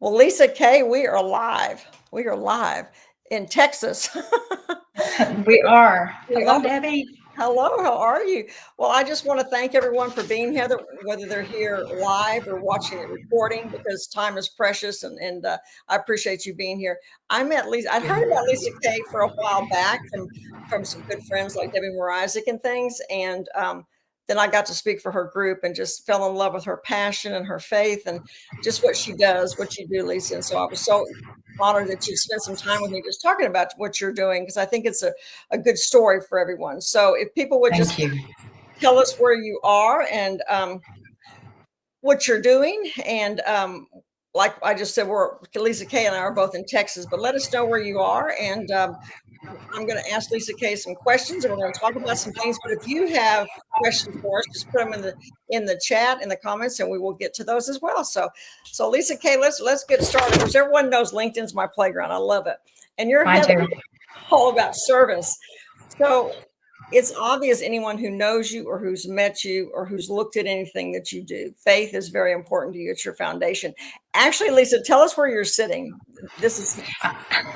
Well, LisaKay, we are live. We are live in Texas. We are. We Hello, are. Debbie. Hello, how are you? Well, I just want to thank everyone for being here, whether they're here live or watching the recording, because time is precious, and I appreciate you being here. I'd heard about Lisa Kay for a while back from some good friends like Debbie Morazic and things, and then I got to speak for her group and just fell in love with her passion and her faith and just what she does, what you do, Lisa. And so I was so honored that you spent some time with me just talking about what you're doing, because I think it's a good story for everyone. So if people would just Thank you. tell us where you are and what you're doing. And like I just said, LisaKay and I are both in Texas, but let us know where you are. And I'm going to ask LisaKay some questions, and we're going to talk about some things. But if you have questions for us, just put them in the chat, in the comments, and we will get to those as well. So LisaKay, let's get started, because everyone knows LinkedIn's my playground. I love it, and you're Mine too. all about service. So it's obvious, anyone who knows you or who's met you or who's looked at anything that you do, faith is very important to you. It's your foundation. Actually, Lisa, tell us where you're sitting. This is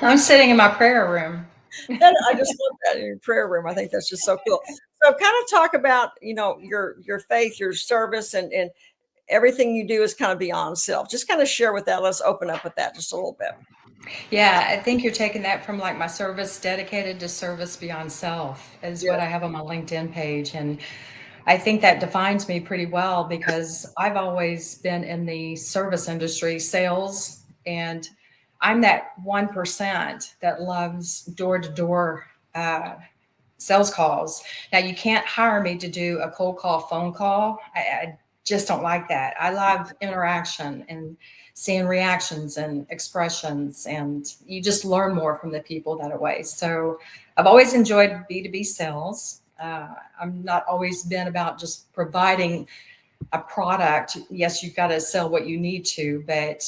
I'm sitting in my prayer room. I just love that, in your prayer room. I think that's just so cool. So kind of talk about, your faith, your service, and everything you do is kind of beyond self. Just kind of share with that. Let's open up with that just a little bit. Yeah, I think you're taking that from like my service dedicated to service beyond self is Yeah. what I have on my LinkedIn page. And I think that defines me pretty well because I've always been in the service industry, sales, and I'm that 1% that loves door to door sales calls. Now, you can't hire me to do a cold call, phone call. I just don't like that. I love interaction and seeing reactions and expressions, and you just learn more from the people that way. So I've always enjoyed B2B sales. I'm not always been about just providing a product. Yes, you've got to sell what you need to, but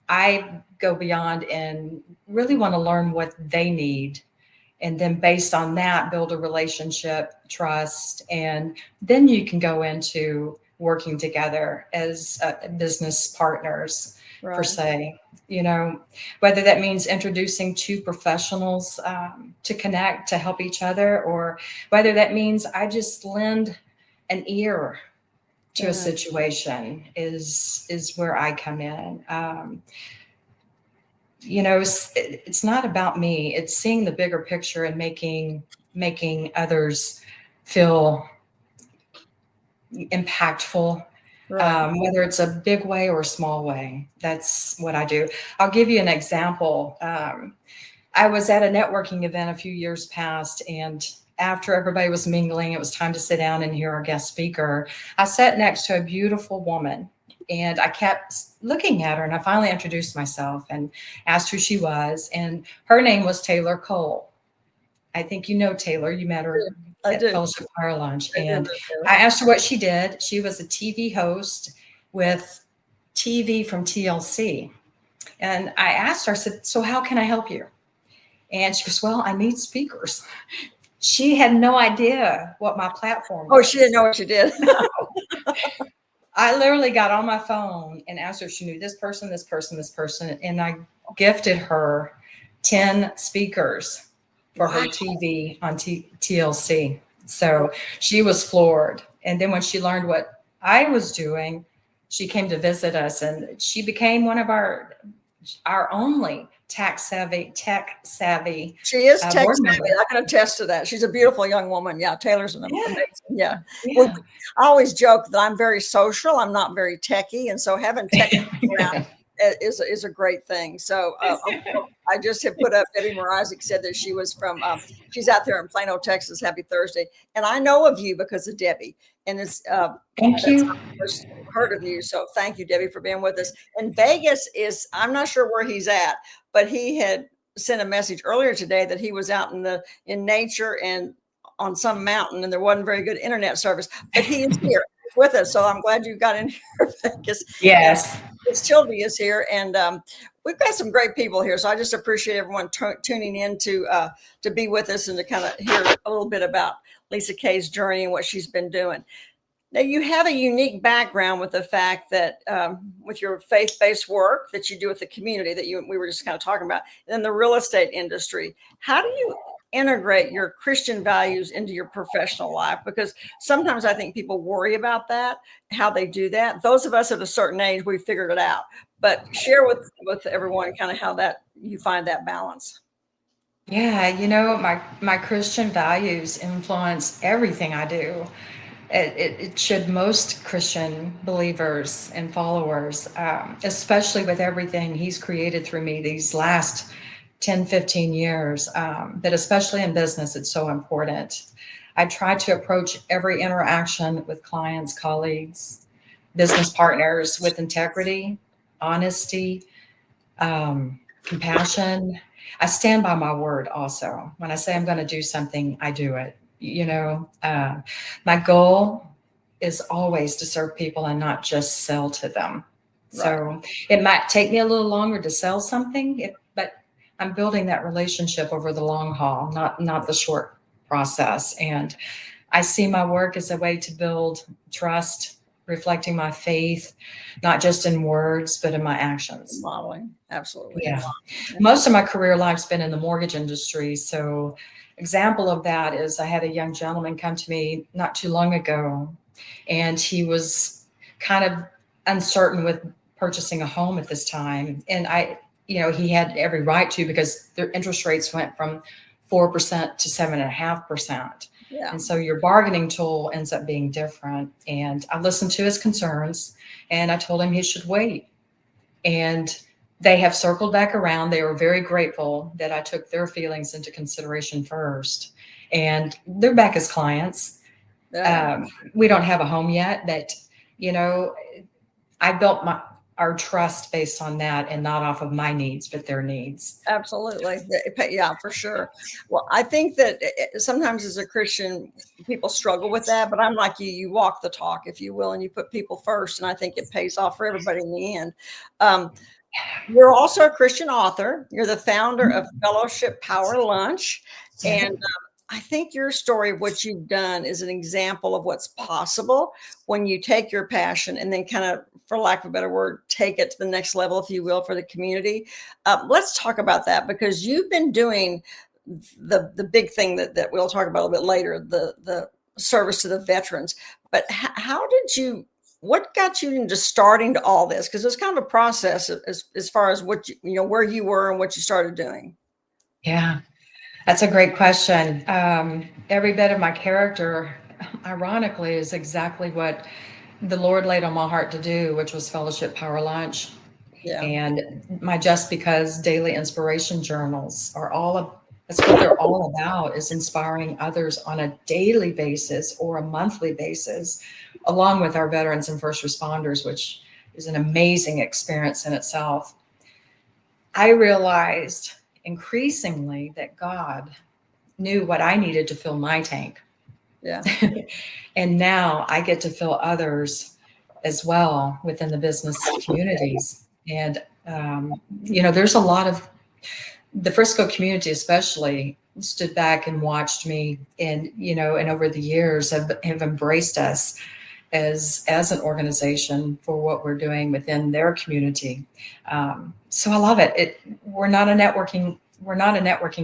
I go beyond and really want to learn what they need, and then based on that build a relationship, trust, and then you can go into working together as business partners per Right. se. You know, whether that means introducing two professionals to connect to help each other, or whether that means I just lend an ear to a Amen. situation is where I come in. You know, it's not about me. It's seeing the bigger picture and making others feel impactful, Right. whether it's a big way or a small way. That's what I do. I'll give you an example. I was at a networking event a few years past, and after everybody was mingling, it was time to sit down and hear our guest speaker. I sat next to a beautiful woman, and I kept looking at her, and I finally introduced myself and asked who she was, and her name was Taylor Cole. I think you know Taylor. You met her I at do. Fellowship Fire Lunch. I do. And I asked her what she did. She was a TV host with TV from TLC. And I asked her, I said, "So how can I help you?" And she goes, "Well, I need speakers." She had no idea what my platform Oh, she didn't was. know what you did. I literally got on my phone and asked her if she knew this person, this person, this person. And I gifted her 10 speakers for Wow. her TV on TLC. So she was floored. And then when she learned what I was doing, she came to visit us, and she became one of our only tech savvy She is tech board savvy. member. I can attest to that. She's a beautiful young woman. Yeah, Taylor's Yeah, amazing. Yeah. Well, yeah. I always joke that I'm very social. I'm not very techy, and so having tech around is a great thing. So I just have put up. Debbie Morazic said that she was from. She's out there in Plano, Texas. Happy Thursday, and I know of you because of Debbie, and it's Thank that's you. how I first heard of you. So thank you, Debbie, for being with us. And Vegas is. I'm not sure where he's at, but he had sent a message earlier today that he was out in nature and on some mountain, and there wasn't very good internet service, but he is here with us. So I'm glad you got in here, Vegas. And Yes. it's Tildy is here, and we've got some great people here. So I just appreciate everyone tuning in to be with us and to kind of hear a little bit about Lisa Kay's journey and what she's been doing. Now, you have a unique background with the fact that with your faith-based work that you do with the community that we were just kind of talking about, and then the real estate industry. How do you integrate your Christian values into your professional life? Because sometimes I think people worry about that, how they do that. Those of us at a certain age, we figured it out. But share with everyone kind of how that you find that balance. Yeah, my Christian values influence everything I do. It should most Christian believers and followers, especially with everything He's created through me these last 10, 15 years. But especially in business, it's so important. I try to approach every interaction with clients, colleagues, business partners with integrity, honesty, compassion. I stand by my word also. When I say I'm going to do something, I do it. My goal is always to serve people and not just sell to them. Right. So it might take me a little longer to sell something, but I'm building that relationship over the long haul, not the short process. And I see my work as a way to build trust, reflecting my faith, not just in words, but in my actions. Modeling. Absolutely. Yeah. Most of my career life's been in the mortgage industry. So example of that is I had a young gentleman come to me not too long ago, and he was kind of uncertain with purchasing a home at this time. And he had every right to, because their interest rates went from 4% to 7.5%. Yeah. And so your bargaining tool ends up being different. And I listened to his concerns, and I told him he should wait. And they have circled back around. They were very grateful that I took their feelings into consideration first. And they're back as clients. Yeah. We don't have a home yet, but I built our trust based on that, and not off of my needs, but their needs. Absolutely. Yeah, for sure. Well, I think that sometimes as a Christian, people struggle with that, but I'm like you walk the talk, if you will, and you put people first. And I think it pays off for everybody in the end. You're also a Christian author. You're the founder of Fellowship Power Lunch. And I think your story of what you've done is an example of what's possible when you take your passion and then kind of, for lack of a better word, take it to the next level, if you will, for the community. Let's talk about that, because you've been doing the big thing that we'll talk about a little bit later, the service to the veterans. But what got you into starting to all this? Because it's kind of a process as far as what where you were and what you started doing. Yeah, that's a great question. Every bit of my character, ironically, is exactly what the Lord laid on my heart to do, which was Fellowship Power Lunch. Yeah. And my Just Because daily inspiration journals that's what they're all about, is inspiring others on a daily basis or a monthly basis, along with our veterans and first responders, which is an amazing experience in itself. I realized increasingly that God knew what I needed to fill my tank. Yeah. And now I get to fill others as well within the business communities. And, there's a lot of the Frisco community, especially, stood back and watched me, and, and over the years have embraced us as an organization for what we're doing within their community. So I love it. We're not a networking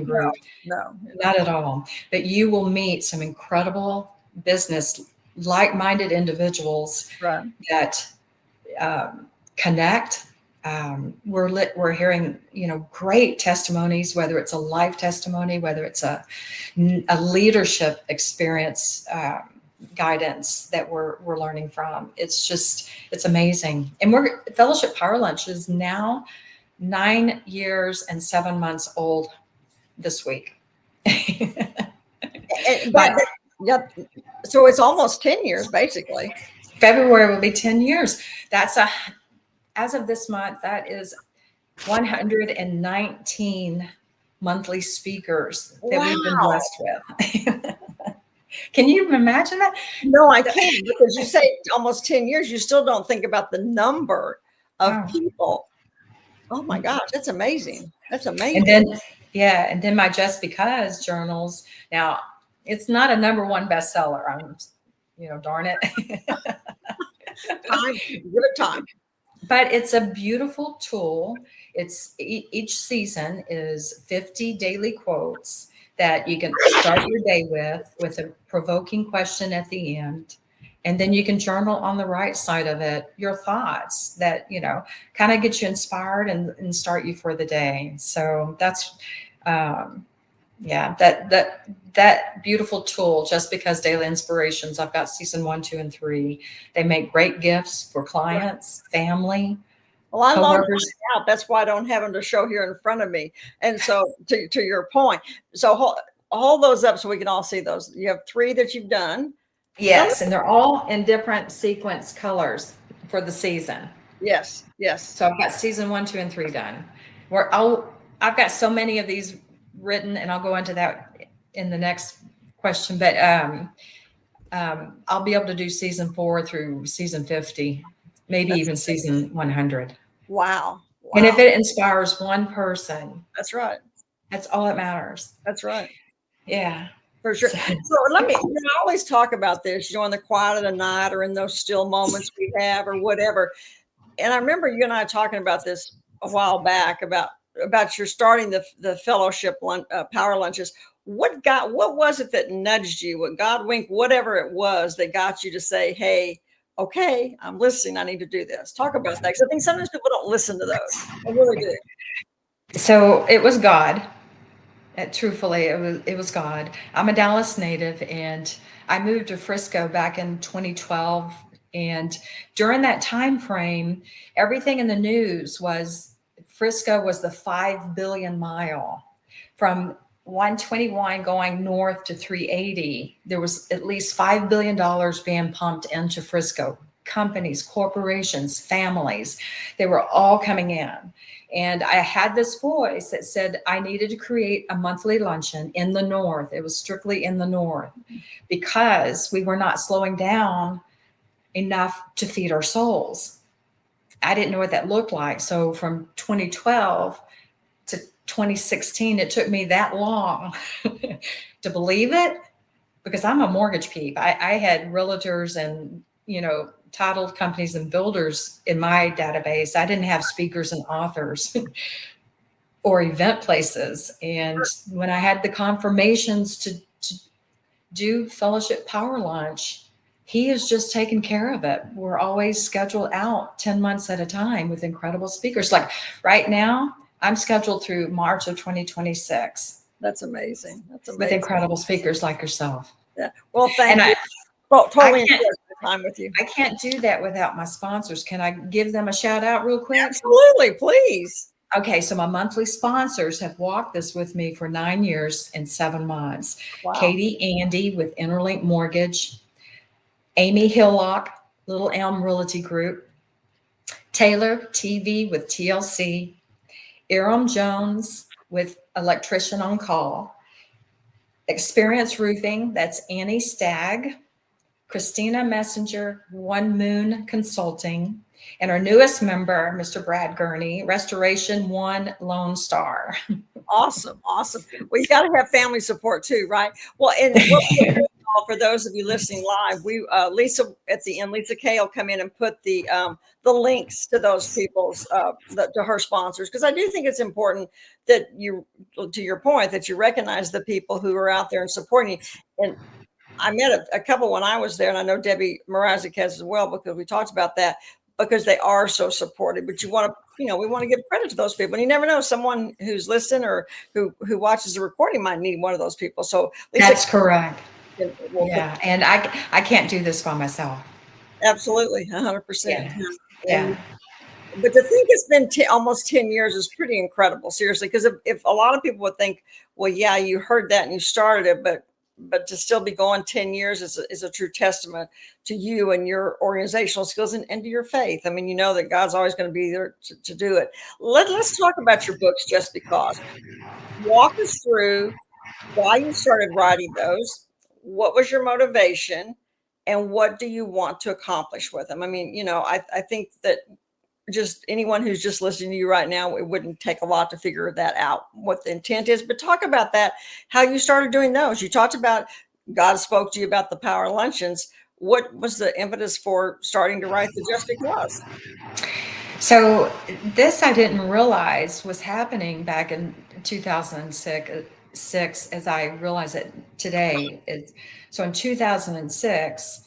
group. No. Not at all. But you will meet some incredible business, like-minded individuals Right. that connect. We're hearing, great testimonies, whether it's a life testimony, whether it's a leadership experience, guidance that we're learning from. It's amazing. And Fellowship Power Lunch is now 9 years and 7 months old this week. But yeah, so it's almost 10 years, basically. February will be 10 years. As of this month, that is 119 monthly speakers that we've been blessed with. Can you imagine that? No, I can't, because you say almost 10 years, you still don't think about the number of people. Oh my gosh, that's amazing. That's amazing. And then my Just Because journals. Now, it's not a number one bestseller. darn it. Time, give it time. But it's a beautiful tool. Each season is 50 daily quotes that you can start your day with a provoking question at the end. And then you can journal on the right side of it your thoughts that, kind of get you inspired and start you for the day. So that's, yeah, that beautiful tool, Just Because Daily Inspirations. I've got season 1, 2, and 3. They make great gifts for clients, family, Well, I love coworkers. finding out. That's why I don't have them to show here in front of me. And so, to your point, so hold those up so we can all see those. You have 3 that you've done. Yes, and they're all in different sequence colors for the season. Yes, yes. So I've got season 1, 2, and 3 done. I've got so many of these written, and I'll go into that in the next question. But I'll be able to do season 4 through season 50, maybe even season 100. Wow. And if it inspires one person, that's right. That's all that matters. That's right. Yeah. For sure. So let me, I always talk about this, in the quiet of the night or in those still moments we have or whatever. And I remember you and I talking about this a while back about your starting the fellowship power lunches. What was it that nudged you? What God winked, whatever it was that got you to say, hey, okay, I'm listening. I need to do this. Talk about that. Because I think sometimes people don't listen to those. I really do. So it was God. Truthfully, it was God. I'm a Dallas native, and I moved to Frisco back in 2012. And during that time frame, everything in the news was Frisco was the 5 billion mile from 121 going north to 380. There was at least $5 billion being pumped into Frisco. Companies, corporations, families, they were all coming in. And I had this voice that said I needed to create a monthly luncheon in the North. It was strictly in the North because we were not slowing down enough to feed our souls. I didn't know what that looked like. So from 2012 to 2016, it took me that long to believe it because I'm a mortgage peep. I had realtors and, title companies and builders in my database. I didn't have speakers and authors or event places. And when I had the confirmations to do Fellowship Power Lunch, he is just taking care of it. We're always scheduled out 10 months at a time with incredible speakers. Like right now, I'm scheduled through March of 2026. That's amazing. That's amazing. With incredible speakers like yourself. Yeah. Well, thank you. Totally enjoyed the time with you. I can't do that without my sponsors. Can I give them a shout out real quick? Absolutely, please. Okay, so my monthly sponsors have walked this with me for 9 years and 7 months. Wow. Katie Andy with Interlink Mortgage, Amy Hillock, Little Elm Realty Group, Taylor TV with TLC, Iram Jones with Electrician on Call, Experience Roofing, that's Annie Stagg, Christina Messenger, One Moon Consulting, and our newest member, Mr. Brad Gurney, Restoration One Lone Star. Awesome. Awesome. Well, you got to have family support too, right? Well, and for those of you listening live, we Lisa at the end, LisaKay will come in and put the links to those people's to her sponsors, because I do think it's important that you, to your point, that you recognize the people who are out there and supporting you. And I met a couple when I was there, and I know Debbie Mrazek has as well, because we talked about that, because they are so supportive. But you want to, we want to give credit to those people. And you never know, someone who's listening or who watches the recording might need one of those people. So Lisa, that's correct. Yeah, and I can't do this by myself. Absolutely, 100%. Yeah. But to think it's been almost 10 years is pretty incredible, seriously, because if a lot of people would think, well, yeah, you heard that and you started it, but to still be going 10 years is a true testament to you and your organizational skills and to your faith. I mean, that God's always going to be there to do it. Let's talk about your books, Just Because. Walk us through why you started writing those. What was your motivation? And what do you want to accomplish with them? I mean, I think that just anyone who's just listening to you right now, it wouldn't take a lot to figure that out, what the intent is. But talk about that, how you started doing those. You talked about God spoke to you about the power luncheons. what was the impetus for starting to write the Just Because? So this I didn't realize was happening back in 2006 as I realize it today. So in 2006,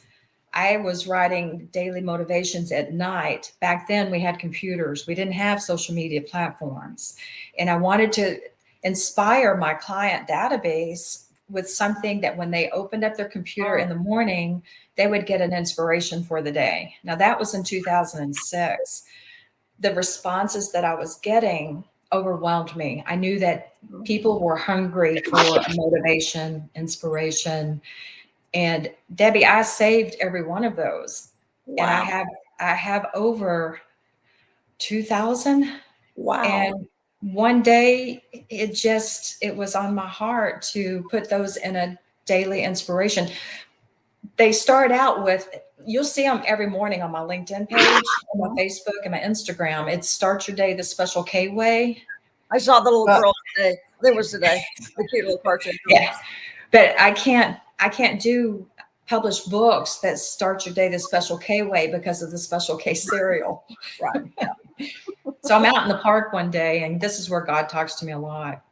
I was writing daily motivations at night. Back then we had computers. We didn't have social media platforms. And I wanted to inspire my client database with something that when they opened up their computer in the morning, they would get an inspiration for the day. Now that was in 2006. The responses that I was getting overwhelmed me. I knew that people were hungry for motivation, inspiration. And Debbie, I saved every one of those. And Wow. I have over 2,000. Wow. And one day it was on my heart to put those in a daily inspiration. They start out with, you'll see them every morning on my LinkedIn page, on my Facebook and my Instagram. It's Start Your Day the Special K way. I saw the little Well, girl today. There was today, the cute little cartoon girl. yeah, but I can't do published books that start your day the Special K way because of the Special K cereal. Right. Yeah. So I'm out in the park one day, and this is where God talks to me a lot.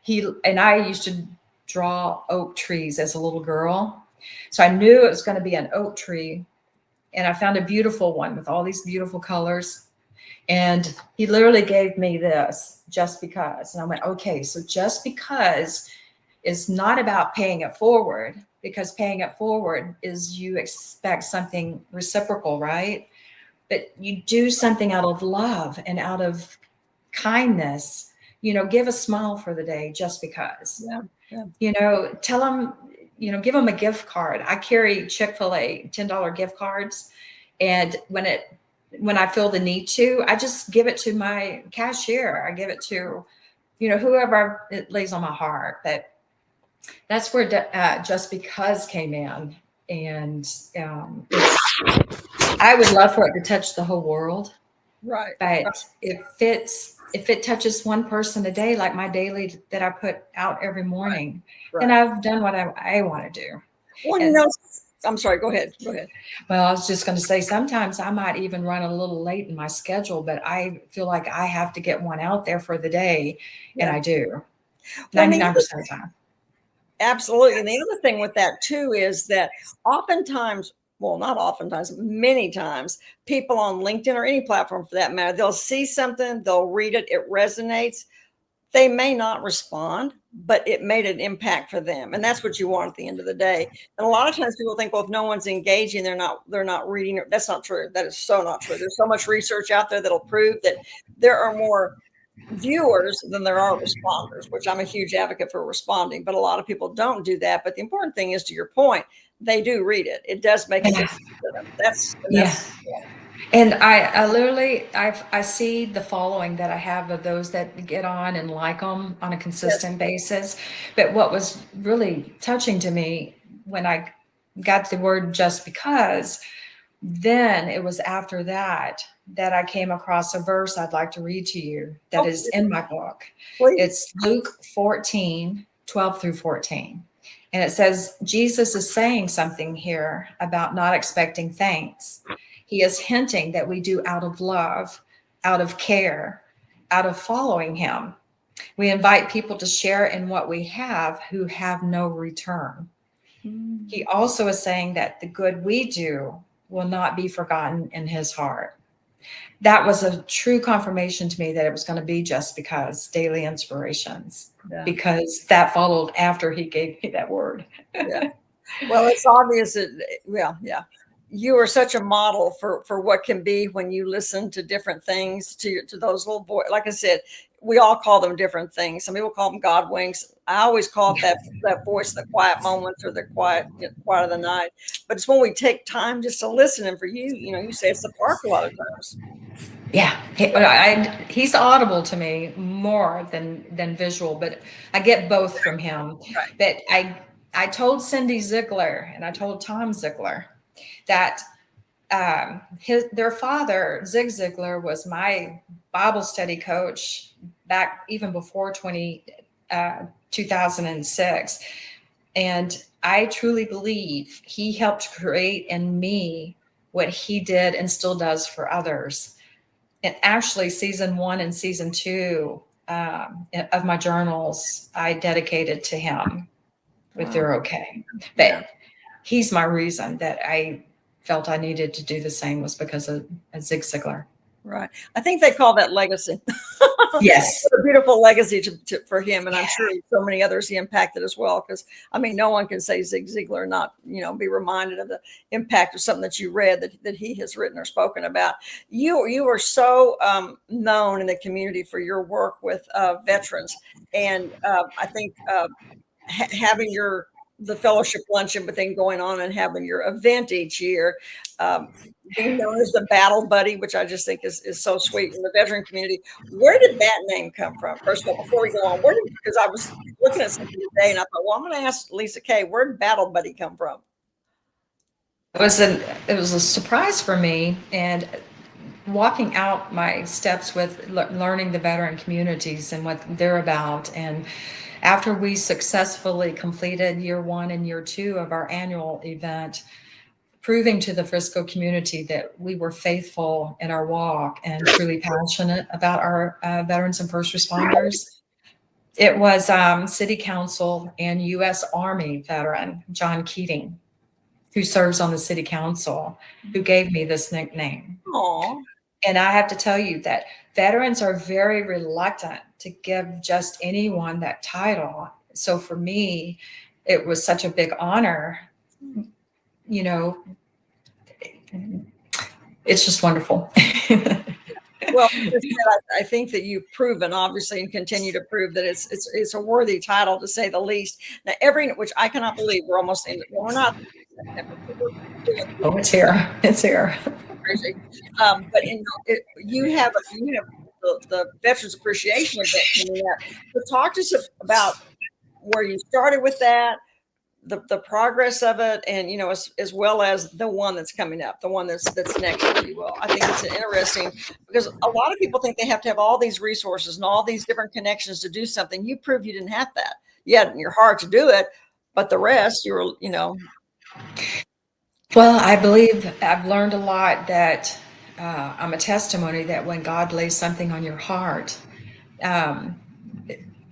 I used to draw oak trees as a little girl. So I knew it was going to be an oak tree. And I found a beautiful one with all these beautiful colors. And he literally gave me this just because. And I went, okay, so just because is not about paying it forward, because paying it forward is you expect something reciprocal, right? But you do something out of love and out of kindness, give a smile for the day just because. Yeah. Tell them, give them a gift card. I carry Chick-fil-A $10 gift cards. And when I feel the need to, I just give it to my cashier. I give it to, whoever it lays on my heart. But that's where Just Because came in. And I would love for it to touch the whole world. Right. But if it touches one person a day, like my daily that I put out every morning, Right. then I've done what I want to do. Well, And I'm sorry. Go ahead. Go ahead. well, I was just going to say, sometimes I might even run a little late in my schedule, but I feel like I have to get one out there for the day. And I do Well, 99% of the time. Absolutely. And the other thing with that too is that oftentimes, well, not oftentimes, many times, people on LinkedIn or any platform for that matter, they'll see something, they'll read it, it resonates. They may not respond, but it made an impact for them. And that's what you want at the end of the day. And a lot of times people think, well, if no one's engaging, they're not reading. That's not true. That is so not true. There's so much research out there that'll prove that there are more viewers than there are responders, which I'm a huge advocate for responding, but a lot of people don't do that. But the important thing is, to your point, they do read it. It does make a difference to them. That's Yeah. And I literally, I see the following that I have of those that get on and like them on a consistent basis. But what was really touching to me when I got the word Just Because, then it was after that I came across a verse I'd like to read to you that is in my book. Please. It's Luke 14:12-14. And it says, Jesus is saying something here about not expecting thanks. He is hinting that we do out of love, out of care, out of following him. We invite people to share in what we have who have no return. He also is saying that the good we do will not be forgotten in his heart. That was a true confirmation to me that it was going to be Just Because daily inspirations, because that followed after he gave me that word. Well, it's obvious that, you are such a model for what can be when you listen to different things, to those little boys. Like I said, we all call them different things. Some people call them God winks. I always call it that voice, the quiet moments, or the quiet of the night. But it's when we take time just to listen. And for you, you say it's the park a lot of times. Yeah, he's audible to me more than visual, but I get both from him. Right. But I told Cindy Ziegler and I told Tom Ziegler that their father, Zig Ziglar, was my Bible study coach back even before 2006. And I truly believe he helped create in me what he did and still does for others. And actually, season 1 and season 2 of my journals, I dedicated to him with Wow. They're Okay. Yeah. But he's my reason that I felt I needed to do the same was because of Zig Ziglar. Right. I think they call that legacy. Yes. A beautiful legacy for him, and I'm sure so many others he impacted as well. Because I mean, no one can say Zig Ziglar and not be reminded of the impact of something that you read that he has written or spoken about. You are so known in the community for your work with veterans, and I think having the fellowship luncheon, but then going on and having your event each year, um, being known as the battle buddy, which I just think is so sweet in the veteran community. Where did that name come from? First of all, before we go on, because I was looking at something today and I thought, well, I'm going to ask LisaKay, where did battle buddy come from? It was a surprise for me, and walking out my steps with learning the veteran communities and what they're about. And after we successfully completed year 1 and year 2 of our annual event, proving to the Frisco community that we were faithful in our walk and truly passionate about our veterans and first responders. It was City Council and U.S. Army veteran John Keating, who serves on the City Council, who gave me this nickname. Aw. And I have to tell you that veterans are very reluctant to give just anyone that title. So for me, it was such a big honor. You know, it's just wonderful. Well, I think that you've proven, obviously, and continue to prove that it's a worthy title, to say the least. Now, which I cannot believe we're almost in. Well, we're not. Oh, it's here. It's here. Crazy. But you have the Veterans Appreciation event coming up. So talk to us about where you started with that, the progress of it, and as well as the one that's coming up, the one that's next, if you will. I think it's interesting because a lot of people think they have to have all these resources and all these different connections to do something. You proved you didn't have that. You had it in your heart to do it, but the rest, you were. Well, I believe I've learned a lot that I'm a testimony that when God lays something on your heart, um,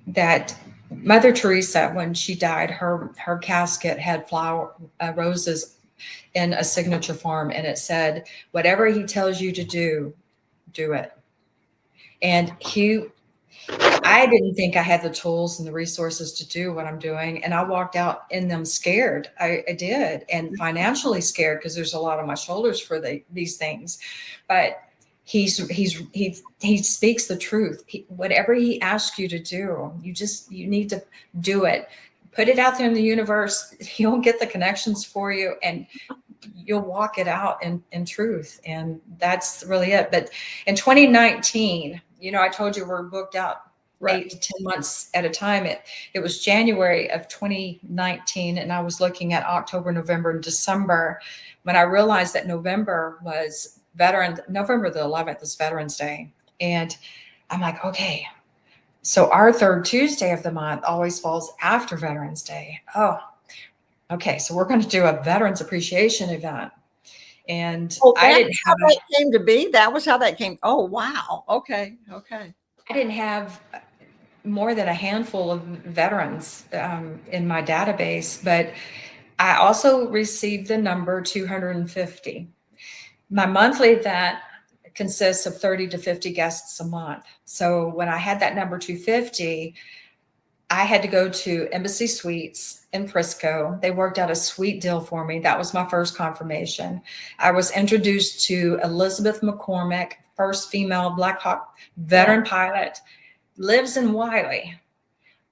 that Mother Teresa, when she died, her casket had roses in a signature form, and it said, "Whatever He tells you to do, do it." And I didn't think I had the tools and the resources to do what I'm doing. And I walked out in them scared. I did. And financially scared because there's a lot on my shoulders for these things. But he speaks the truth. Whatever he asks you to do, you need to do it. Put it out there in the universe. He'll get the connections for you, and you'll walk it out in truth. And that's really it. But in 2019, I told you we're booked out Right. 8 to 10 months at a time. It was January of 2019, and I was looking at October, November, and December when I realized that November the 11th is Veterans Day. And I'm like, okay, so our third Tuesday of the month always falls after Veterans Day. Oh, okay, so we're going to do a Veterans Appreciation event. And I didn't How have that came to be. That was how that came. Oh, wow. Okay. I didn't have more than a handful of veterans in my database, but I also received the number 250. My monthly event consists of 30 to 50 guests a month. So when I had that number 250, I had to go to Embassy Suites in Frisco. They worked out a sweet deal for me. That was my first confirmation. I was introduced to Elizabeth McCormick, first female Black Hawk veteran pilot, lives in Wiley.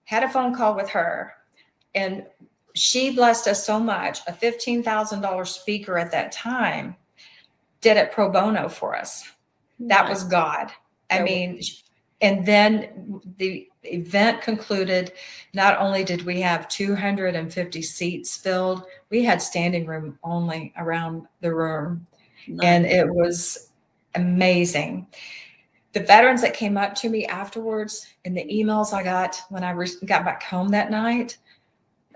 Had a phone call with her, and she blessed us so much. A $15,000 speaker at that time did it pro bono for us. That was God. I mean, and then the event concluded. Not only did we have 250 seats filled, we had standing room only around the room. Nice. And it was amazing. The veterans that came up to me afterwards and the emails I got when I got back home that night,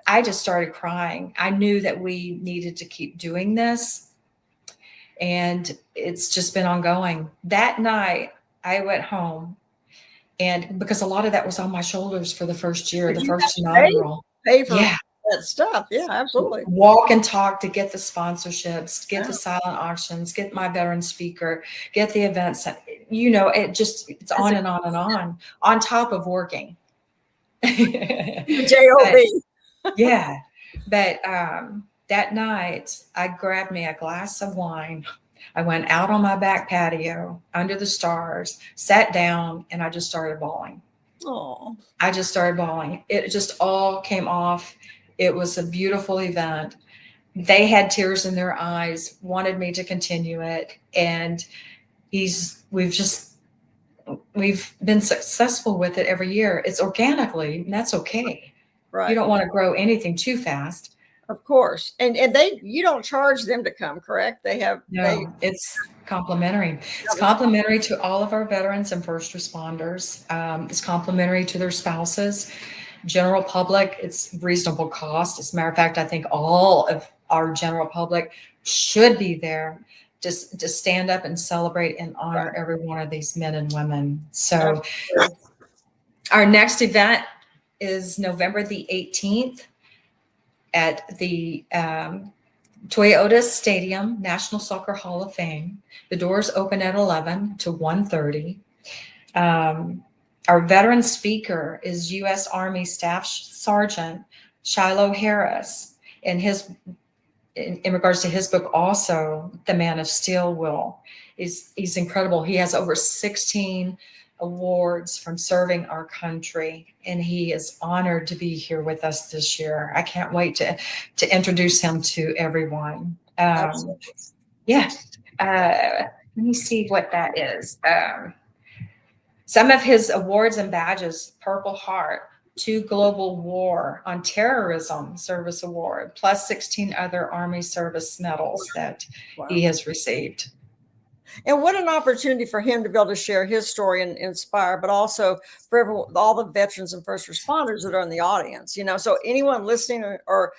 I just started crying. I knew that we needed to keep doing this, and it's just been ongoing. That night, I went home, and because a lot of that was on my shoulders for the first year, the Because you have first to pay inaugural. pay for Yeah. that stuff. Yeah, absolutely. Walk and talk to get the sponsorships, get Yeah. the silent auctions, get my veteran speaker, get the events. You know, it's That's on and on and on top of working. the But job. yeah, but that night I grabbed me a glass of wine. I went out on my back patio under the stars, sat down, and I just started bawling. Oh, I just started bawling. It just all came off. It was a beautiful event. They had tears in their eyes, wanted me to continue it. And we've just, we've been successful with it every year. It's organically, and that's okay. You right. don't want to grow anything too fast. Of course. And they you don't charge them to come, correct? They No, it's complimentary. It's have a complimentary to all of our veterans and first responders. It's complimentary to their spouses, general public. It's reasonable cost. As a matter of fact, I think all of our general public should be there just to stand up and celebrate and honor every one of these men and women. So absolutely. our next event is November the 18th at the Toyota Stadium, National Soccer Hall of Fame. The doors open at 11 to 1:30. Our veteran speaker is U.S. Army Staff Sergeant Shiloh Harris, and in regards to his book, also The Man of Steel. He's incredible. He has over 16 awards from serving our country, and he is honored to be here with us this year. I can't wait to introduce him to everyone. Absolutely. Yeah. Let me see what that is. Some of his awards and badges: Purple Heart, 2 Global War on Terrorism Service Award, plus 16 other Army service medals that Wow. he has received. And what an opportunity for him to be able to share his story and inspire, but also for all the veterans and first responders that are in the audience. So anyone listening or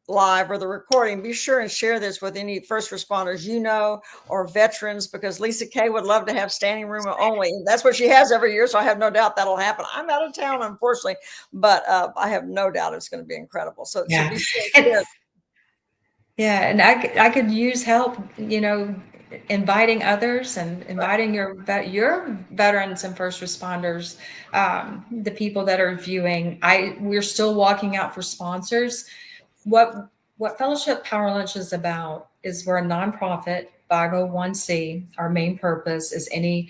live or the recording, be sure and share this with any first responders or veterans, because LisaKay would love to have standing room only. That's what she has every year, so I have no doubt that'll happen. I'm out of town, unfortunately, but I have no doubt it's going to be incredible. So Yeah. be sure and And, share. yeah. And I could use help, inviting others and inviting your veterans and first responders, the people that are viewing. We're still walking out for sponsors. What Fellowship Power Lunch is about is we're a nonprofit 501c. Our main purpose is any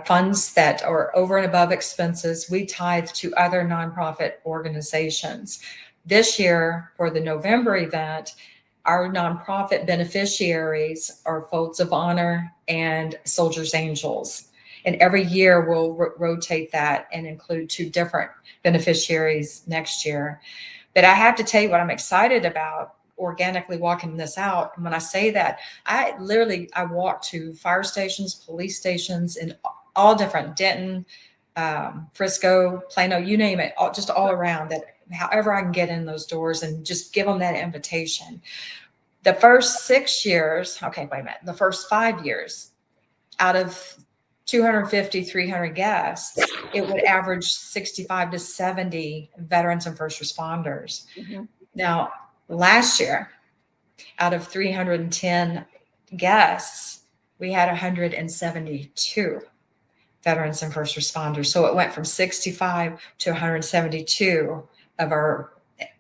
funds that are over and above expenses, we tithe to other nonprofit organizations. This year, for the November event, our nonprofit beneficiaries are Folds of Honor and Soldiers Angels. And every year we'll rotate that and include 2 different beneficiaries next year. But I have to tell you what I'm excited about organically walking this out. And when I say that, I walk to fire stations, police stations, in all different Denton, Frisco, Plano, you name it, just all around, that however I can get in those doors and just give them that invitation. The first 6 years, okay, wait a minute, the first 5 years, out of 250, 300 guests, it would average 65 to 70 veterans and first responders. Mhm. Now, last year, out of 310 guests, we had 172 veterans and first responders. So it went from 65 to 172 of our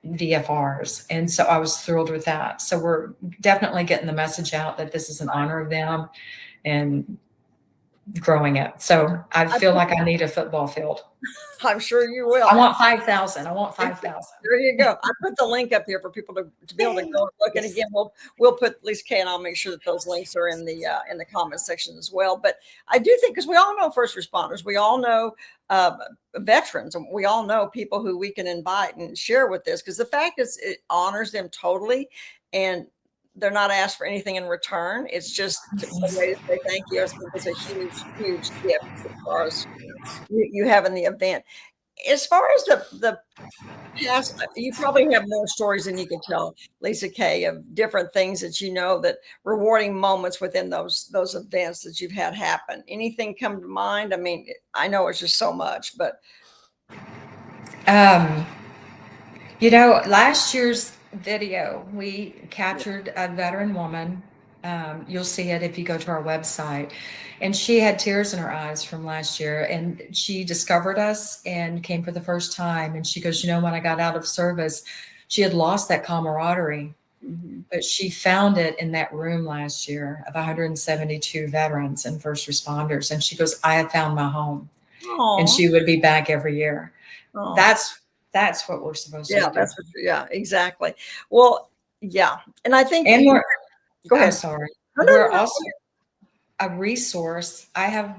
VFRs. And so I was thrilled with that. So we're definitely getting the message out that this is an honor of them and growing it. So I feel like I need a football field. I'm sure you will. I want 5,000. I want 5,000. There you go. I put the link up here for people to be able to go and look. And Yes. again, we'll put LisaKay, and I'll make sure that those links are in the comment section as well. But I do think, because we all know first responders, we all know veterans, and we all know people who we can invite and share with this, because the fact is it honors them totally, and they're not asked for anything in return. It's just a way to say thank you. I think it's a huge, huge gift as far as you having the event. as far as the past, you probably have more stories than you can tell, LisaKay, of different things that you know, that rewarding moments within those events that you've had happen. Anything come to mind? I mean, I know it's just so much, but Um, last year's video, we captured a veteran woman. You'll see it if you go to our website. And she had tears in her eyes from last year. And she discovered us and came for the first time. And she goes, when I got out of service, she had lost that camaraderie. mhm. But she found it in that room last year of 172 veterans and first responders. And she goes, I have found my home. And Oh, she would be back every year. oh, That's what we're supposed yeah, to do. that's what, yeah, exactly. Well, yeah, and I think And you we're, go I'm ahead. sorry, No, no, we're no, no. also a resource. I have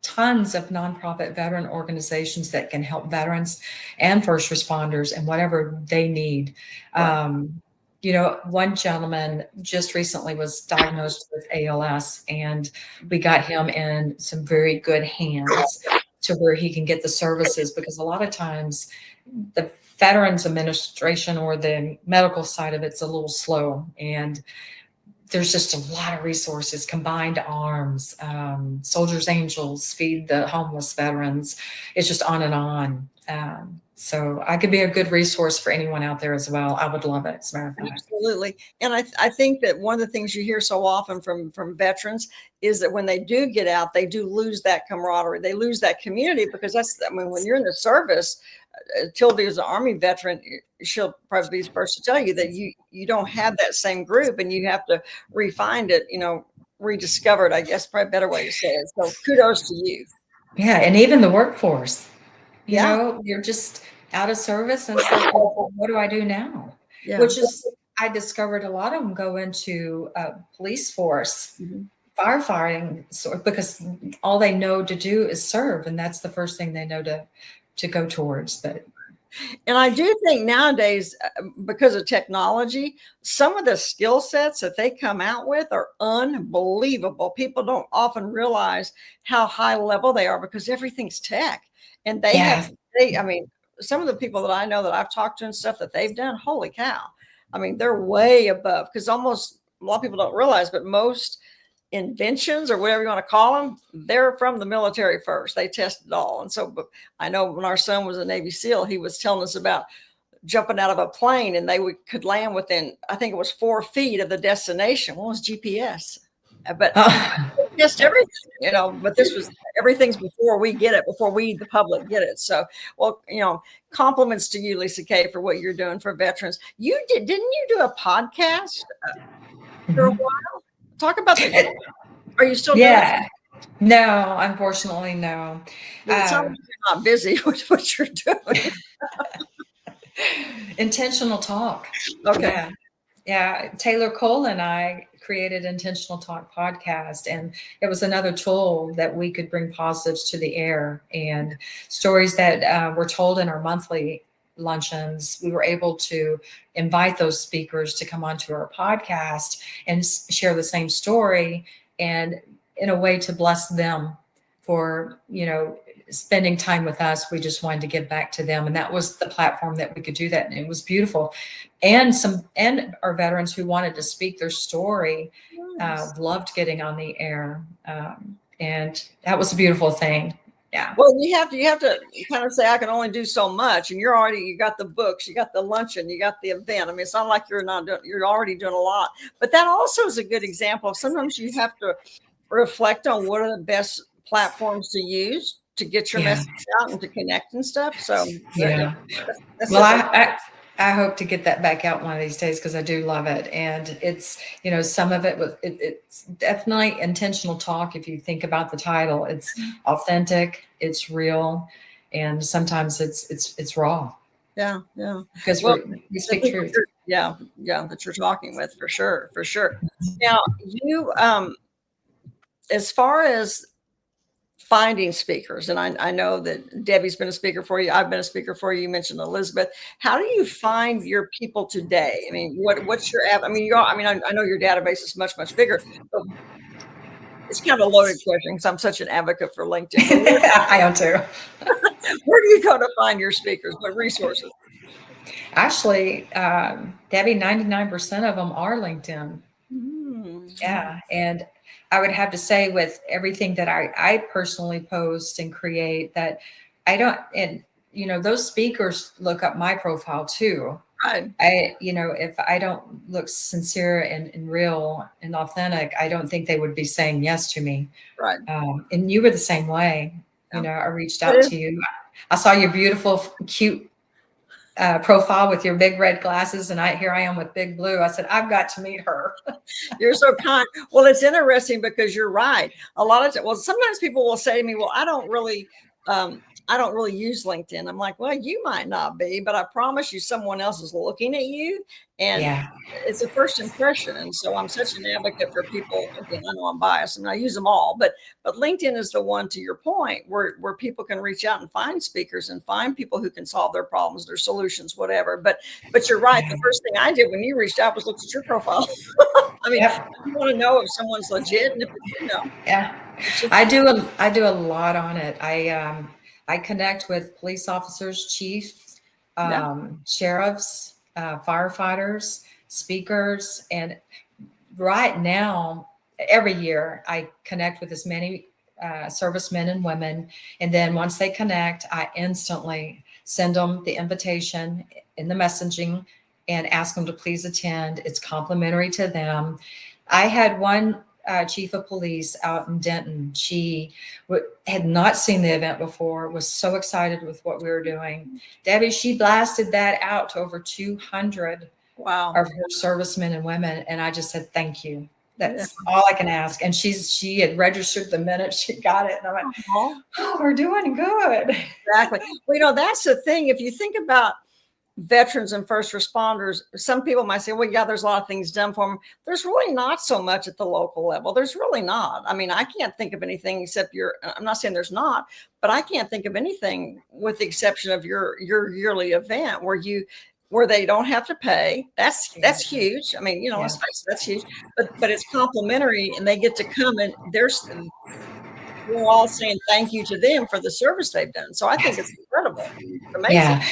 tons of nonprofit veteran organizations that can help veterans and first responders and whatever they need. Right. One gentleman just recently was diagnosed with ALS, and we got him in some very good hands to where he can get the services, because a lot of times the Veterans Administration or the medical side of it's a little slow, and there's just a lot of resources, combined arms, soldiers angels feed the homeless veterans. It's just on and on. So I could be a good resource for anyone out there as well. I would love it, as a matter of fact. Absolutely. And I think that one of the things you hear so often from veterans is that when they do get out, they do lose that camaraderie. They lose that community, because I mean, when you're in the service, Tildy is an Army veteran. She'll probably be the first to tell you that you don't have that same group, and you have to refine it, rediscover it, I guess, probably a better way to say it. So kudos to you. Yeah, and even the workforce, Yeah. you're just out of service and it's like, well, what do I do now? Yeah. Which is, I discovered a lot of them go into police force, Mhm. firefighting, because all they know to do is serve, and that's the first thing they know to go towards. But And I do think nowadays, because of technology, some of the skill sets that they come out with are unbelievable. People don't often realize how high level they are, because everything's tech. And yeah, I mean, some of the people that I know that I've talked to and stuff that they've done, holy cow. I mean, they're way above, because almost a lot of people don't realize, but most inventions, or whatever you want to call them, they're from the military first. They tested it all. And so, but I know when our son was a Navy SEAL, he was telling us about jumping out of a plane, and could land within, I think it was 4 feet of the destination. Well, it was GPS. But just everything, but this was, everything's before we get it, before we, the public, get it. So, well, compliments to you, LisaKay, for what you're doing for veterans. Didn't you do a podcast for a Mhm. while? Talk about the, are you still doing it? Yeah. No, unfortunately, no. Well, it sounds like you're not busy with what you're doing. Intentional talk. Okay. Yeah. Yeah. Taylor Cole and I created Intentional Talk podcast, and it was another tool that we could bring positives to the air, and stories that were told in our monthly luncheons. We were able to invite those speakers to come onto our podcast and share the same story, and in a way to bless them for, spending time with us. We just wanted to give back to them, and that was the platform that we could do that, and it was beautiful. And our veterans who wanted to speak their story Nice. loved getting on the air, and that was a beautiful thing. Yeah. Well, you have to kind of say, I can only do so much. And you got the books, you got the luncheon, you got the event. I mean, it's not like you're already doing a lot. But that also is a good example of, sometimes you have to reflect on what are the best platforms to use to get your Yeah. message out and to connect and stuff. So Yeah. that's Well, such a, I hope to get that back out one of these days, because I do love it. And it's, some of it was, it's definitely intentional talk. If you think about the title, it's authentic, it's real, and sometimes it's raw, yeah, yeah. because Well, we the speak people truth. yeah, yeah, that you're talking with, for sure, for sure. Now, as far as finding speakers, and I know that Debbie's been a speaker for you, I've been a speaker for you. You mentioned Elizabeth. How do you find your people today? I mean, what's your app? I mean, I know your database is much bigger, but It's kind of a loaded question because I'm such an advocate for LinkedIn. But I am too. where do you go to find your speakers? What resources? Actually, Debbie, 99% of them are LinkedIn. Mm. Yeah. And I would have to say, with everything that I personally post and create, that I don't, and, those speakers look up my profile too. Right. If I don't look sincere and real and authentic, I don't think they would be saying yes to me. Right. And you were the same way. Yeah. I reached It out is. to you. I saw your beautiful, cute profile with your big red glasses, and here I am with big blue. I said, I've got to meet her. You're so kind. Well, it's interesting because you're right. A lot of well, sometimes people will say to me, "Well, I don't really use LinkedIn." I'm like, "Well, you might not be, but I promise you, someone else is looking at you, and Yeah. it's a first impression." And so I'm such an advocate for people. Again, I know I'm biased, and I use them all, but LinkedIn is the one, to your point, where people can reach out and find speakers and find people who can solve their problems, their solutions, whatever. But you're right. The first thing I did when you reached out was look at your profile. I mean, Yep. you want to know if someone's legit, and if Yeah. it's just I do a lot on it. I connect with police officers, chiefs, yeah, sheriffs, firefighters, speakers, and right now, every year I connect with as many servicemen and women, and then once they connect, I instantly send them the invitation in the messaging and ask them to please attend. It's complimentary to them. I had one chief of police out in Denton. She had not seen the event before, was so excited with what we were doing. Debbie, she blasted that out to over 200 wow, of her servicemen and women. And I just said, thank you. yeah. That's all I can ask. And she had registered the minute she got it. And I went, Aw, oh, we're doing good. exactly. Well, that's the thing. If you think about veterans and first responders, some people might say, well, yeah, there's a lot of things done for them. There's really not so much at the local level. There's really not. I mean, I can't think of anything except I'm not saying there's not, but I can't think of anything with the exception of your yearly event where they don't have to pay. That's huge. I mean, Yeah. let's face it, that's huge. But it's complimentary, and they get to come, and we're all saying thank you to them for the service they've done. So I think it's incredible. It's amazing. Yeah.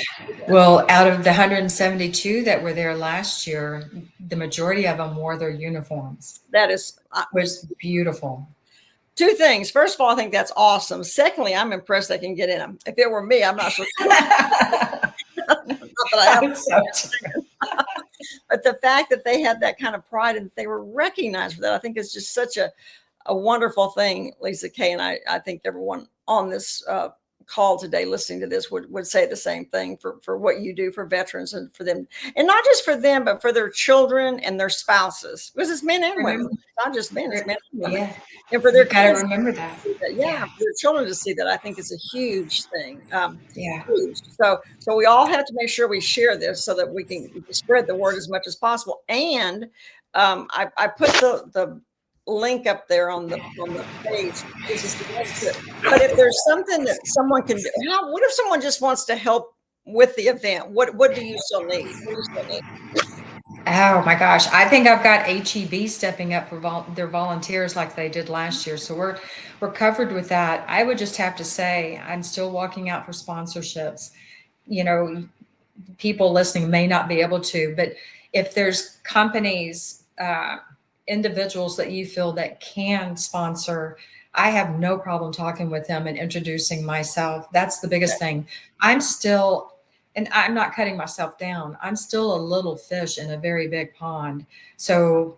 Well, out of the 172 that were there last year, the majority of them wore their uniforms, That is which was beautiful. two things. First of all, I think that's awesome. Secondly, I'm impressed they can get in them. If it were me, I'm not so sure. Not that I have, but the fact that they had that kind of pride and they were recognized for that, I think is just such a wonderful thing, LisaKay. And I think everyone on this call today listening to this would say the same thing for what you do for veterans and for them, and not just for them, but for their children and their spouses, because it's men and women. It's not just men, it's men and women. Yeah. And for their You got to kids remember that. yeah, for their children to see that, I think is a huge thing. Yeah. Huge. So we all have to make sure we share this so that we can spread the word as much as possible. And I put the link up there on the page. This is the link to it. But if there's something that someone can do, what if someone just wants to help with the event? What do you still need? What do you still need? Oh my gosh. I think I've got HEB stepping up for their volunteers like they did last year. So we're covered with that. I would just have to say I'm still walking out for sponsorships. People listening may not be able to, but if there's companies, individuals that you feel that can sponsor, I have no problem talking with them and introducing myself. That's the biggest thing. I'm still, and I'm not cutting myself down, I'm still a little fish in a very big pond. So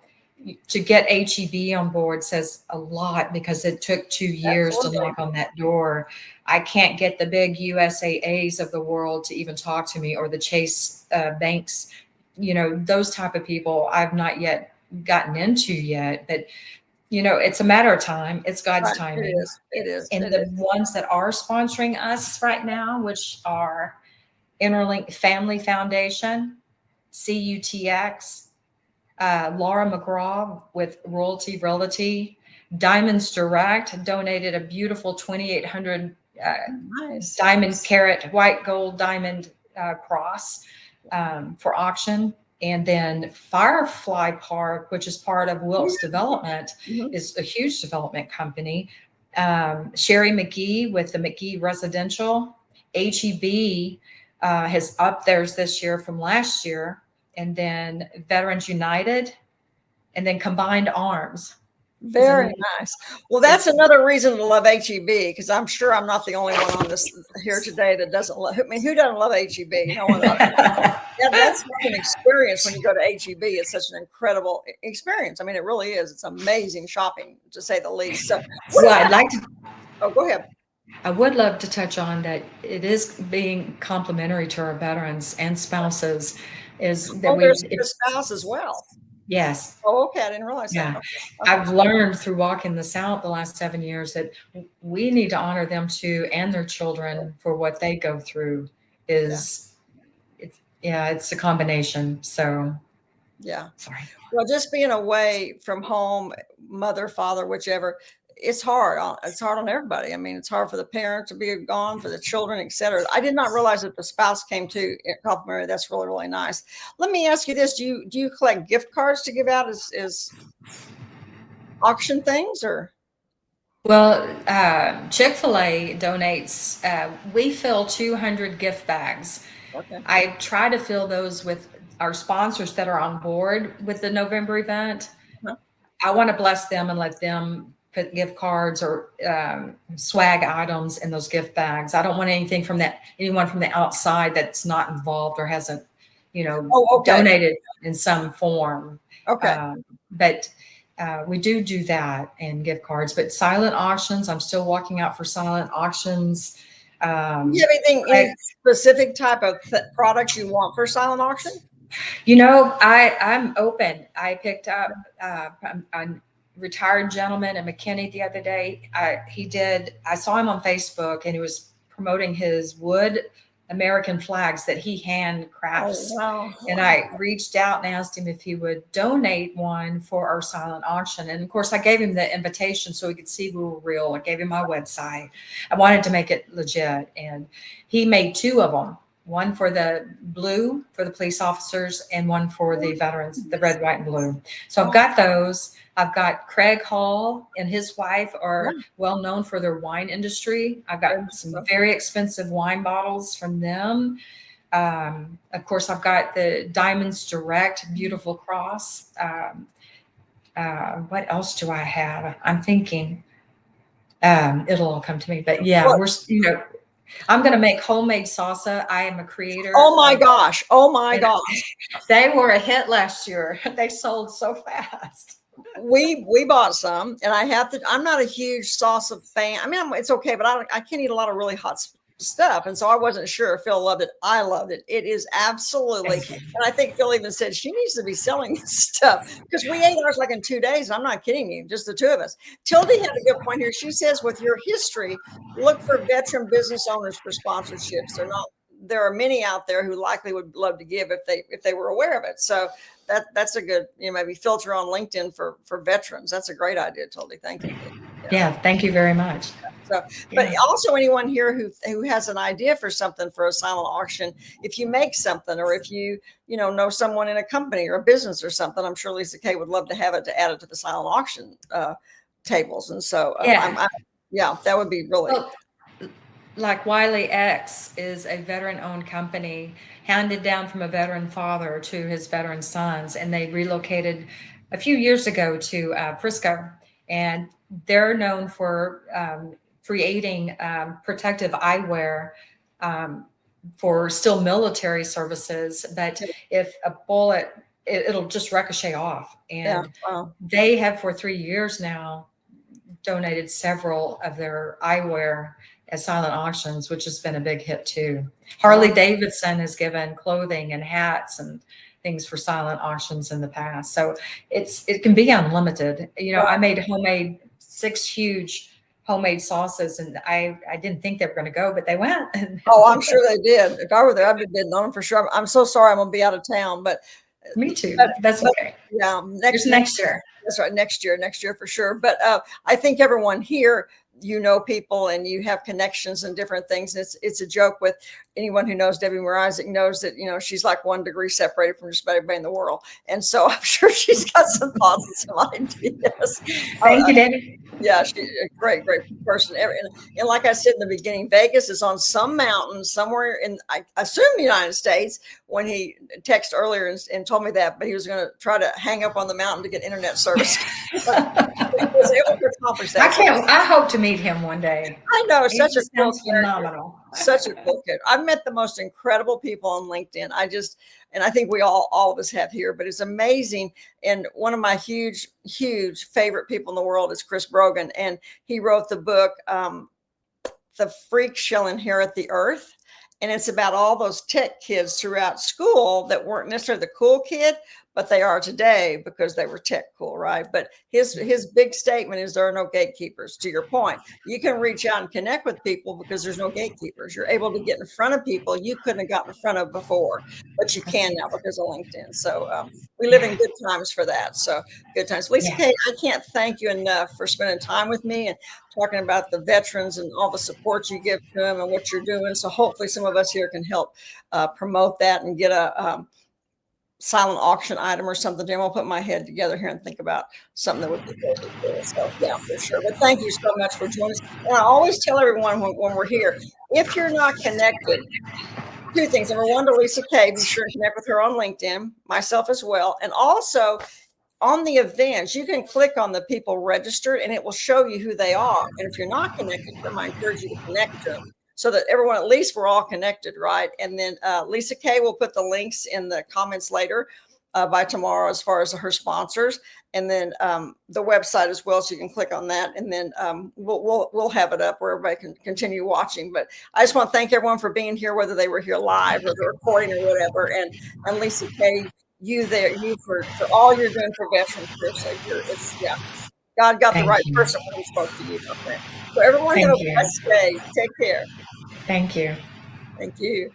to get HEB on board says a lot, because it took 2 years to knock on that door. I can't get the big USAAs of the world to even talk to me, or the Chase banks, those type of people I've not yet gotten into yet, but it's a matter of time. It's God's timing. It is. And the ones that are sponsoring us right now, which are Interlink Family Foundation, CUTX, Laura McGraw with Royalty Realty, Diamonds Direct donated a beautiful 2,800 nice diamond carat white gold diamond cross for auction. And then Firefly Park, which is part of Wilkes Development, Mhm. is a huge development company. Sherry McGee with the McGee Residential. HEB has upped theirs this year from last year. And then Veterans United, and then Combined Arms. Very nice. Well, that's another reason to love HEB, because I'm sure I'm not the only one on this here today that doesn't love. I mean, who doesn't love HEB? No one. Yeah, that's like an experience when you go to HEB. It's such an incredible experience. I mean, it really is. It's amazing shopping, to say the least. So, what Well, about? I'd like to. Oh, go ahead. I would love to touch on that. It is being complimentary to our veterans and spouses. Is that Oh, we? there's a spouse as well. Yes. Oh, okay. I didn't realize that. Yeah. Okay. I've learned through walking the South the last 7 years that we need to honor them too and their children for what they go through. It's a combination. So Yeah. sorry. Well, just being away from home, mother, father, whichever, it's hard. It's hard on everybody. I mean, it's hard for the parent to be gone, for the children, etc. I did not realize that the spouse came to complimentary. That's really, really nice. Let me ask you this: do you collect gift cards to give out as auction things, or? Well, Chick-fil-A donates, we fill 200 gift bags. Okay. I try to fill those with our sponsors that are on board with the November event. Huh. I want to bless them and let them put gift cards or swag items in those gift bags. I don't want anyone from the outside that's not involved or hasn't, Oh, okay. donated in some form. Okay. But we do that and gift cards. But silent auctions, I'm still walking out for silent auctions. Do you have any specific type of product you want for silent auction? I'm open. I picked up a retired gentleman in McKinney the other day. I saw him on Facebook, and he was promoting his wood American flags that he handcrafts. Oh, wow. And I reached out and asked him if he would donate one for our silent auction. And of course, I gave him the invitation so he could see we were real. I gave him my website. I wanted to make it legit. And he made two of them. One for the blue for the police officers and one for the veterans, the red, white, and blue. So I've got those. I've got Craig Hall and his wife are well known for their wine industry. I've got some very expensive wine bottles from them. Of course, I've got the Diamonds Direct Beautiful Cross. What else do I have? I'm thinking it'll all come to me. But yeah, I'm going to make homemade salsa. I am a creator. Oh my gosh. Oh my gosh. They were a hit last year. They sold so fast. We bought some, and I'm not a huge salsa fan. I mean, it's okay, but I can't eat a lot of really hot stuff. And so I wasn't sure if Phil loved it. I loved it. It is absolutely. And I think Phil even said she needs to be selling this stuff, because we ate ours like in 2 days. And I'm not kidding you, just the two of us. Tildy had a good point here. She says, with your history, look for veteran business owners for sponsorships. There are many out there who likely would love to give if they were aware of it. So that's a good, maybe filter on LinkedIn for veterans. That's a great idea, Tildy. Thank you. Yeah, thank you very much. So, but also anyone here who has an idea for something for a silent auction, if you make something, or if you know someone in a company or a business or something, I'm sure LisaKay would love to have it to add it to the silent auction tables. And so, that would be really. Well, like Wiley X is a veteran-owned company handed down from a veteran father to his veteran sons, and they relocated a few years ago to Frisco, and they're known for creating protective eyewear for still military services. But if a bullet, it'll just ricochet off. And they have for 3 years now donated several of their eyewear as silent auctions, which has been a big hit too. Harley Davidson has given clothing and hats and things for silent auctions in the past. So it can be unlimited. I made 6 huge homemade sauces, and I didn't think they were going to go, but they went. Oh, I'm sure they did. If I were there, I'd be bidding on them for sure. I'm so sorry I'm going to be out of town, but me too. That's okay. Yeah, next year. That's right. Next year for sure. But I think everyone here you know people and you have connections and different things. And it's a joke with anyone who knows Debbie Moore Isaac knows that, you know, she's like 1 degree separated from just about everybody in the world. And so I'm sure she's got some thoughts and some ideas. Thank you, Debbie. Yeah, she's a great, great person. And like I said in the beginning, Vegas is on some mountain somewhere in, I assume, the United States. When he texted earlier and told me that, but he was going to try to hang up on the mountain to get internet service. He was able to accomplish that. I hope to meet him one day. I know, He such a cool sounds phenomenal. Such a cool kid. I've met the most incredible people on LinkedIn. And I think we all of us have here, but it's amazing. And one of my huge, huge favorite people in the world is Chris Brogan. And he wrote the book, The Freak Shall Inherit the Earth. And it's about all those tech kids throughout school that weren't necessarily the cool kid, but they are today because they were tech cool, right? But his big statement is there are no gatekeepers. To your point, you can reach out and connect with people because there's no gatekeepers. You're able to get in front of people you couldn't have gotten in front of before, but you can now because of LinkedIn. So we live in good times for that. So good times. LisaKay, I can't thank you enough for spending time with me and talking about the veterans and all the support you give to them and what you're doing. So hopefully some of us here can help promote that and get a silent auction item or something. Then I'll put my head together here and think about something that would be good. So yeah, for sure. But thank you so much for joining us. And I always tell everyone when we're here, if you're not connected, 2 things. Number 1, to LisaKay, be sure to connect with her on LinkedIn, myself as well. And also on the events, you can click on the people registered and it will show you who they are. And if you're not connected to them, I encourage you to connect to them, so that everyone, at least we're all connected, right? And then LisaKay will put the links in the comments later by tomorrow as far as her sponsors, and then the website as well, so you can click on that, and then we'll have it up where everybody can continue watching. But I just want to thank everyone for being here, whether they were here live or the recording or whatever. And LisaKay, you for all you're doing for veterans. Seriously, God got the right person when he spoke to you, my friend. So everyone have a blessed day. Take care. Thank you. Thank you.